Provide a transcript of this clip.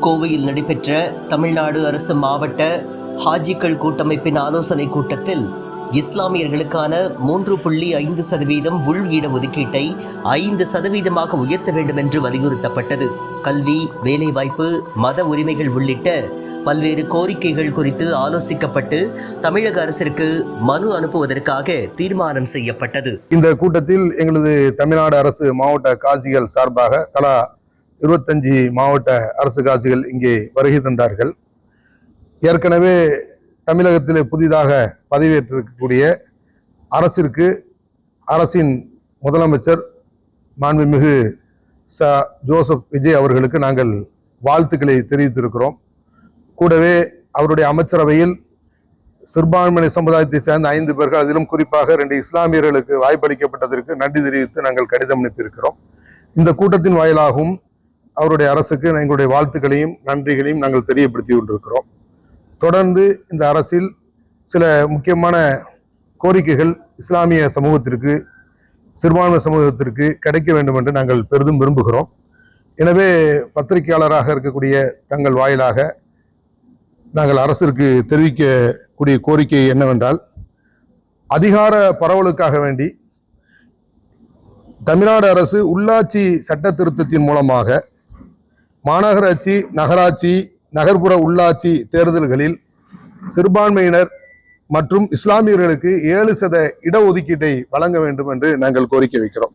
கோவையில் நடைபெற்ற தமிழ்நாடு அரசு மாவட்ட ஹாஜிக்கள் கூட்டமைப்பின் ஆலோசனை கூட்டத்தில் இஸ்லாமியர்களுக்கான 3.5% உள் இட ஒதுக்கீட்டை 5% உயர்த்த வேண்டும் என்று வலியுறுத்தப்பட்டது. கல்வி, வேலைவாய்ப்பு, மத உரிமைகள் உள்ளிட்ட பல்வேறு கோரிக்கைகள் குறித்து ஆலோசிக்கப்பட்டு தமிழக அரசிற்கு மனு அனுப்புவதற்காக தீர்மானம் செய்யப்பட்டது. இந்த கூட்டத்தில் எங்களது தமிழ்நாடு அரசு மாவட்ட காசிகள் சார்பாக தலா 25 மாவட்ட அரசு காசிகள் இங்கே வருகை தந்தார்கள். ஏற்கனவே தமிழகத்தில் புதிதாக பதவியேற்றிருக்கக்கூடிய அரசிற்கு அரசின் முதலமைச்சர் மாண்புமிகு ஜோசப் விஜய் அவர்களுக்கு நாங்கள் வாழ்த்துக்களை தெரிவித்திருக்கிறோம். கூடவே அவருடைய அமைச்சரவையில் சிறுபான்மையின சமுதாயத்தை சேர்ந்த 5 பேர்கள், அதிலும் குறிப்பாக 2 இஸ்லாமியர்களுக்கு வாய்ப்பளிக்கப்பட்டதற்கு நன்றி தெரிவித்து நாங்கள் கடிதம் அனுப்பியிருக்கிறோம். இந்த கூட்டத்தின் வாயிலாகவும் அவருடைய அரசுக்கு எங்களுடைய வாழ்த்துக்களையும் நன்றிகளையும் நாங்கள் தெரியப்படுத்தி கொண்டிருக்கிறோம். தொடர்ந்து இந்த அரசில் சில முக்கியமான கோரிக்கைகள் இஸ்லாமிய சமூகத்திற்கு, சிறுபான்மை சமூகத்திற்கு கிடைக்க வேண்டும் என்று நாங்கள் பெரிதும் விரும்புகிறோம். எனவே பத்திரிகையாளராக இருக்கக்கூடிய தங்கள் வாயிலாக நாங்கள் அரசிற்கு தெரிவிக்கக்கூடிய கோரிக்கை என்னவென்றால், அதிகார பரவலுக்காக வேண்டி தமிழ்நாடு அரசு உள்ளாட்சி சட்ட திருத்தத்தின் மூலமாக மாநகராட்சி, நகராட்சி, நகர்ப்புற உள்ளாட்சி தேர்தல்களில் சிறுபான்மையினர் மற்றும் இஸ்லாமியர்களுக்கு 7% இடஒதுக்கீட்டை வழங்க வேண்டும் என்று நாங்கள் கோரிக்கை வைக்கிறோம்.